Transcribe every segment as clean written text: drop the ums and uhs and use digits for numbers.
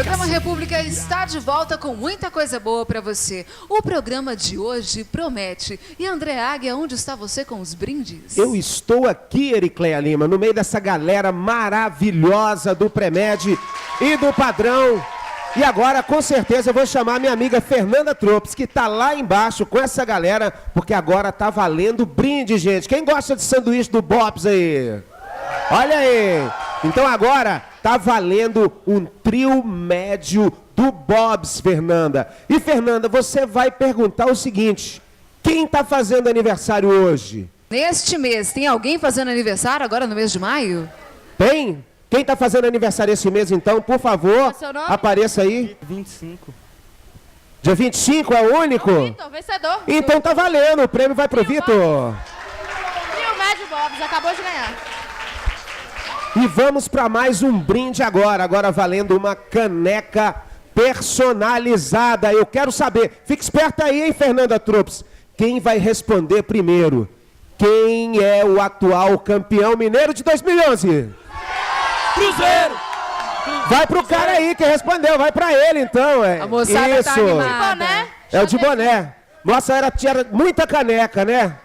Programa República está de volta com muita coisa boa para você. O programa de hoje promete. E André Águia, onde está você com os brindes? Eu estou aqui, Ericleia Lima, no meio dessa galera maravilhosa do Premed e do Padrão. E agora, com certeza, eu vou chamar minha amiga Fernanda Tropes, que está lá embaixo com essa galera, porque agora tá valendo brinde, gente. Quem gosta de sanduíche do Bob's aí? Olha aí! Então agora tá valendo um trio médio do Bob's, Fernanda. E Fernanda, você vai perguntar o seguinte: quem tá fazendo aniversário hoje? Neste mês, tem alguém fazendo aniversário agora no mês de maio? Tem? Quem tá fazendo aniversário esse mês, então, por favor, apareça aí. 25. Dia 25 é o único? Vitor, vencedor. Então tá valendo, o prêmio vai pro Vitor. Trio Médio Bob's, acabou de ganhar. E vamos para mais um brinde agora valendo uma caneca personalizada. Eu quero saber, fique esperta aí, hein, Fernanda Tropes, quem vai responder primeiro? Quem é o atual campeão mineiro de 2011? Cruzeiro! Vai pro cara aí que respondeu, vai pra ele então. A moçada Isso. tá animada. Boné? É o de boné. Nossa, tinha muita caneca, né?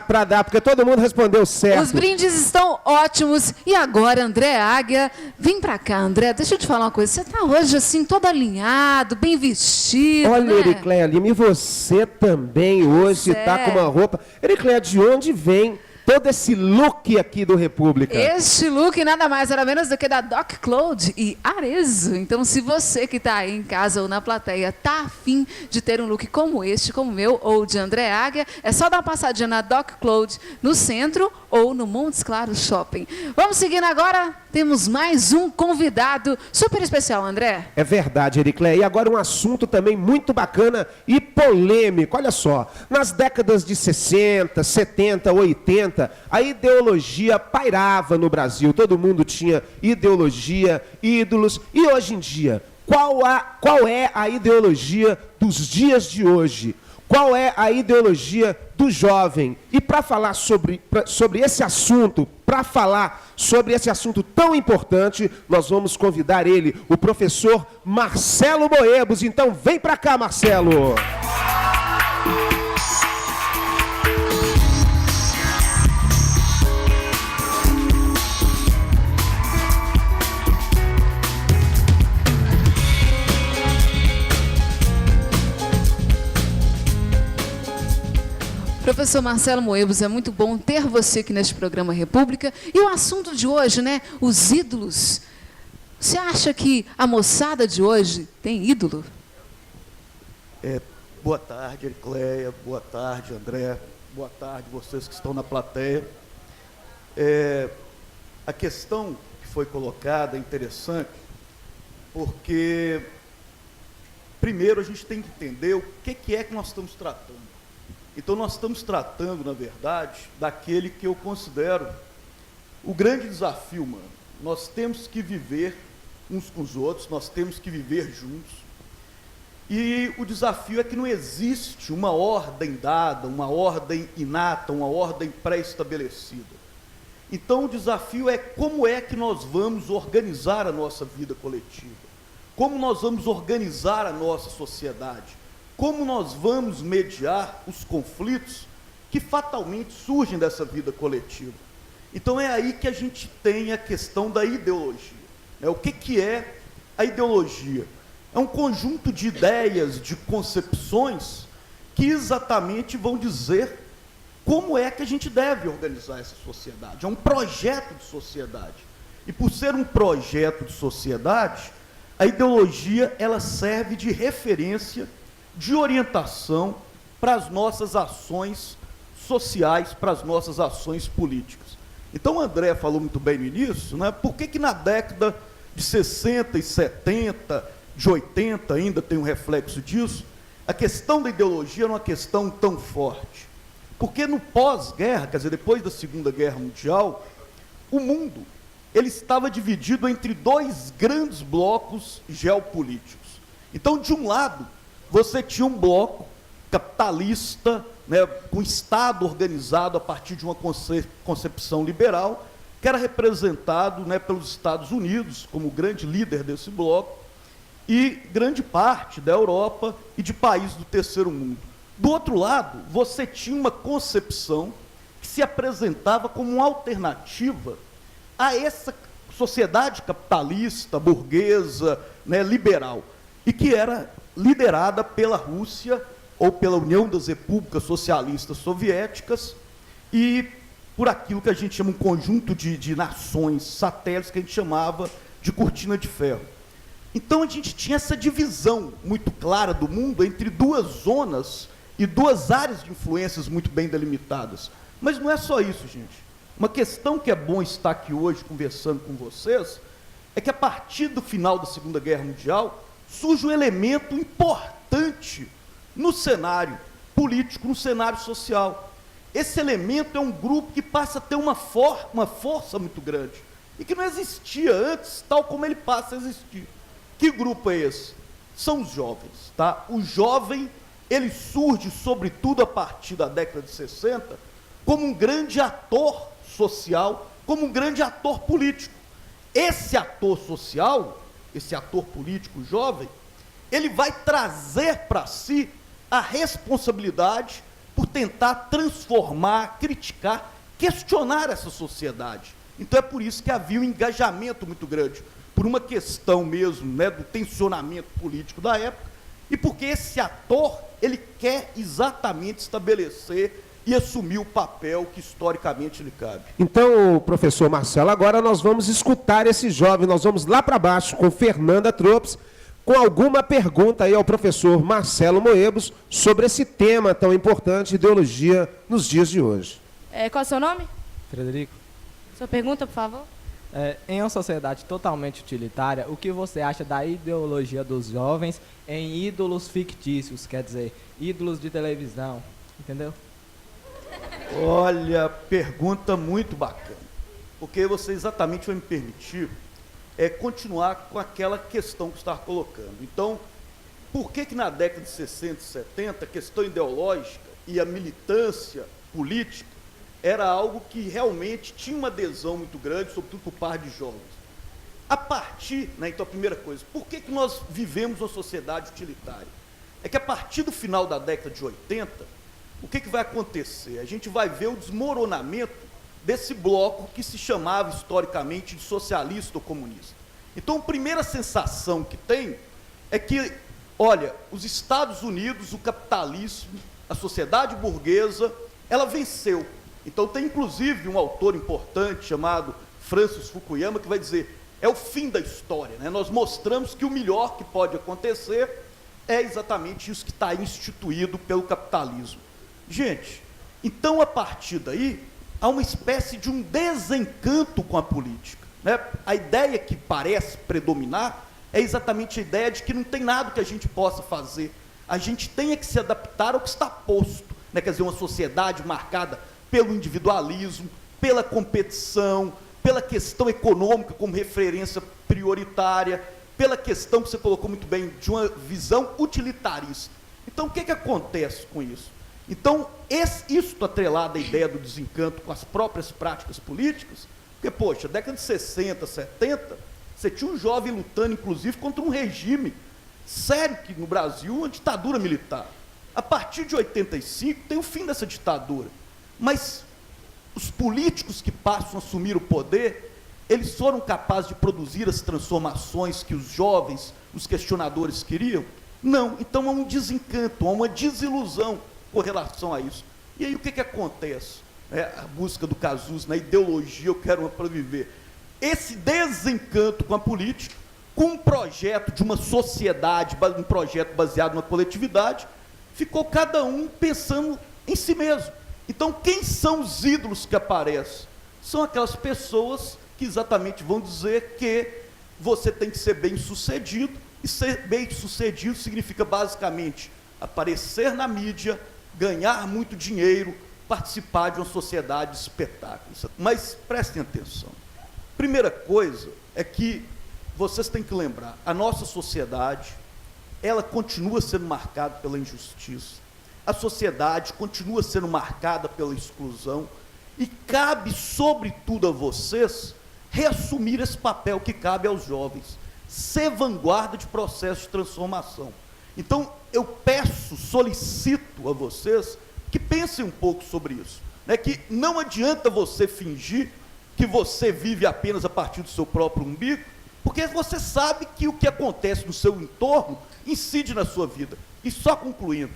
Pra dar, porque todo mundo respondeu certo. Os brindes estão ótimos. E agora, André Águia, vem pra cá, André. Deixa eu te falar uma coisa. Você tá hoje assim, todo alinhado, bem vestido, Olha, né? Ericleia Lima, e você também hoje tá com uma roupa... Ericleia, de onde vem todo esse look aqui do República? Este look nada mais nada menos do que da Doc Cloud e Arezzo. Então, se você que está aí em casa ou na plateia tá afim de ter um look como este, como o meu, ou de André Águia, é só dar uma passadinha na Doc Cloud no centro ou no Montes Claros Shopping. Vamos seguindo agora, temos mais um convidado super especial, André. É verdade, Ericleia. E agora um assunto também muito bacana e polêmico. Olha só, nas décadas de 60, 70, 80, a ideologia pairava no Brasil. Todo mundo tinha ideologia, ídolos. E hoje em dia, qual é a ideologia dos dias de hoje? Qual é a ideologia do jovem? E para falar sobre esse assunto, para falar sobre esse assunto tão importante, nós vamos convidar ele, o professor Marcelo Moebos. Então vem para cá, Marcelo! Professor Marcelo Moebos, é muito bom ter você aqui neste programa República. E o assunto de hoje, né? Os ídolos. Você acha que a moçada de hoje tem ídolo? Boa tarde, Ericleia. Boa tarde, André. Boa tarde, vocês que estão na plateia. A questão que foi colocada é interessante, porque, primeiro, a gente tem que entender o que é que nós estamos tratando. Então, nós estamos tratando, na verdade, daquele que eu considero o grande desafio humano. Nós temos que viver uns com os outros, nós temos que viver juntos. E o desafio é que não existe uma ordem dada, uma ordem inata, uma ordem pré-estabelecida. Então, o desafio é como é que nós vamos organizar a nossa vida coletiva, como nós vamos organizar a nossa sociedade, como nós vamos mediar os conflitos que fatalmente surgem dessa vida coletiva. Então é aí que a gente tem a questão da ideologia. O que é a ideologia? É um conjunto de ideias, de concepções, que exatamente vão dizer como é que a gente deve organizar essa sociedade. É um projeto de sociedade. E por ser um projeto de sociedade, a ideologia ela serve de referência, de orientação para as nossas ações sociais, para as nossas ações políticas. Então, o André falou muito bem no início, né? Por que na década de 60 e 70, de 80, ainda tem um reflexo disso, a questão da ideologia era uma questão tão forte? Porque no pós-guerra, quer dizer, depois da Segunda Guerra Mundial, o mundo ele estava dividido entre dois grandes blocos geopolíticos. Então, de um lado, você tinha um bloco capitalista, né, com o Estado organizado a partir de uma concepção liberal, que era representado, né, pelos Estados Unidos como grande líder desse bloco, e grande parte da Europa e de países do terceiro mundo. Do outro lado, você tinha uma concepção que se apresentava como uma alternativa a essa sociedade capitalista, burguesa, né, liberal, e que era liderada pela Rússia ou pela União das Repúblicas Socialistas Soviéticas e por aquilo que a gente chama um conjunto de nações satélites que a gente chamava de cortina de ferro. Então a gente tinha essa divisão muito clara do mundo entre duas zonas e duas áreas de influências muito bem delimitadas. Mas não é só isso, gente. Uma questão que é bom estar aqui hoje conversando com vocês é que a partir do final da Segunda Guerra Mundial surge um elemento importante no cenário político, no cenário social. Esse elemento é um grupo que passa a ter uma força muito grande e que não existia antes, tal como ele passa a existir. Que grupo é esse? São os jovens, tá? O jovem, ele surge, sobretudo a partir da década de 60, como um grande ator social, como um grande ator político. Esse ator social, esse ator político jovem, ele vai trazer para si a responsabilidade por tentar transformar, criticar, questionar essa sociedade. Então é por isso que havia um engajamento muito grande, por uma questão mesmo, né, do tensionamento político da época, e porque esse ator, ele quer exatamente estabelecer e assumir o papel que historicamente lhe cabe. Então, professor Marcelo, agora nós vamos escutar esse jovem, nós vamos lá para baixo com Fernanda Tropes, com alguma pergunta aí ao professor Marcelo Moebos sobre esse tema tão importante, ideologia, nos dias de hoje. Qual é o seu nome? Frederico, Sua pergunta, por favor. em uma sociedade totalmente utilitária, o que você acha da ideologia dos jovens em ídolos fictícios, quer dizer, ídolos de televisão, entendeu? Olha, pergunta muito bacana, porque você exatamente vai me permitir continuar com aquela questão que você estava colocando. Então, por que na década de 60 e 70 a questão ideológica e a militância política era algo que realmente tinha uma adesão muito grande, sobretudo por parte de jovens? A partir, né, então a primeira coisa, por que nós vivemos uma sociedade utilitária? É que a partir do final da década de 80, o que vai acontecer? A gente vai ver o desmoronamento desse bloco que se chamava historicamente de socialista ou comunista. Então, a primeira sensação que tem é que, olha, os Estados Unidos, o capitalismo, a sociedade burguesa, ela venceu. Então, tem inclusive um autor importante chamado Francis Fukuyama que vai dizer, é o fim da história, né? Nós mostramos que o melhor que pode acontecer é exatamente isso que está instituído pelo capitalismo. Gente, então, a partir daí, há uma espécie de um desencanto com a política, né? A ideia que parece predominar é exatamente a ideia de que não tem nada que a gente possa fazer. A gente tem que se adaptar ao que está posto, né? Quer dizer, uma sociedade marcada pelo individualismo, pela competição, pela questão econômica como referência prioritária, pela questão que você colocou muito bem, de uma visão utilitarista. Então, o que acontece com isso? Então, isso atrelado à ideia do desencanto com as próprias práticas políticas, porque, poxa, década de 60, 70, você tinha um jovem lutando, inclusive, contra um regime sério que no Brasil, uma ditadura militar. A partir de 85, tem o fim dessa ditadura. Mas os políticos que passam a assumir o poder, eles foram capazes de produzir as transformações que os jovens, os questionadores queriam? Não. Então, há um desencanto, há uma desilusão com relação a isso. E aí o que acontece? A busca do Cazuza na ideologia, eu quero uma para viver. Esse desencanto com a política, com um projeto de uma sociedade, um projeto baseado na coletividade, ficou cada um pensando em si mesmo. Então, quem são os ídolos que aparecem? São aquelas pessoas que exatamente vão dizer que você tem que ser bem-sucedido, e ser bem-sucedido significa basicamente aparecer na mídia, ganhar muito dinheiro, participar de uma sociedade de espetáculos. Mas prestem atenção. Primeira coisa é que vocês têm que lembrar, a nossa sociedade, ela continua sendo marcada pela injustiça. A sociedade continua sendo marcada pela exclusão e cabe, sobretudo, a vocês reassumir esse papel que cabe aos jovens. ser vanguarda de processo de transformação. Então, eu solicito a vocês que pensem um pouco sobre isso. Né? Que não adianta você fingir que você vive apenas a partir do seu próprio umbigo, porque você sabe que o que acontece no seu entorno incide na sua vida. E só concluindo,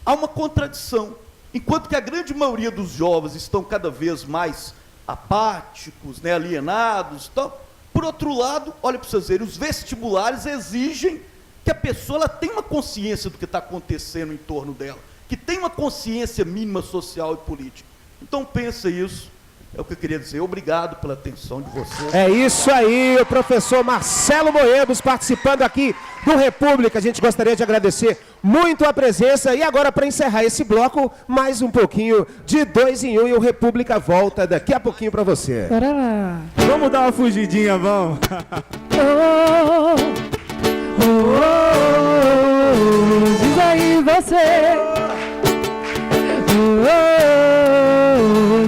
há uma contradição. Enquanto que a grande maioria dos jovens estão cada vez mais apáticos, né, alienados, tal, por outro lado, olha para vocês verem, os vestibulares exigem que a pessoa ela tenha uma consciência do que está acontecendo em torno dela, que tenha uma consciência mínima social e política. Então, pensa isso. É o que eu queria dizer. Obrigado pela atenção de vocês. É isso aí, o professor Marcelo Moedos participando aqui do República. A gente gostaria de agradecer muito a presença. E agora, para encerrar esse bloco, mais um pouquinho de 2 em 1 e o República volta daqui a pouquinho para você. Vamos dar uma fugidinha, vamos. Diz aí você.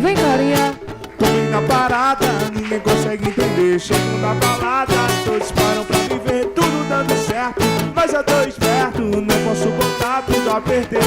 Vem, carinha. Na parada, ninguém consegue entender. Chego na balada, todos param pra me ver. Tudo dando certo, mas eu tô esperto. Não posso botar tudo a perder.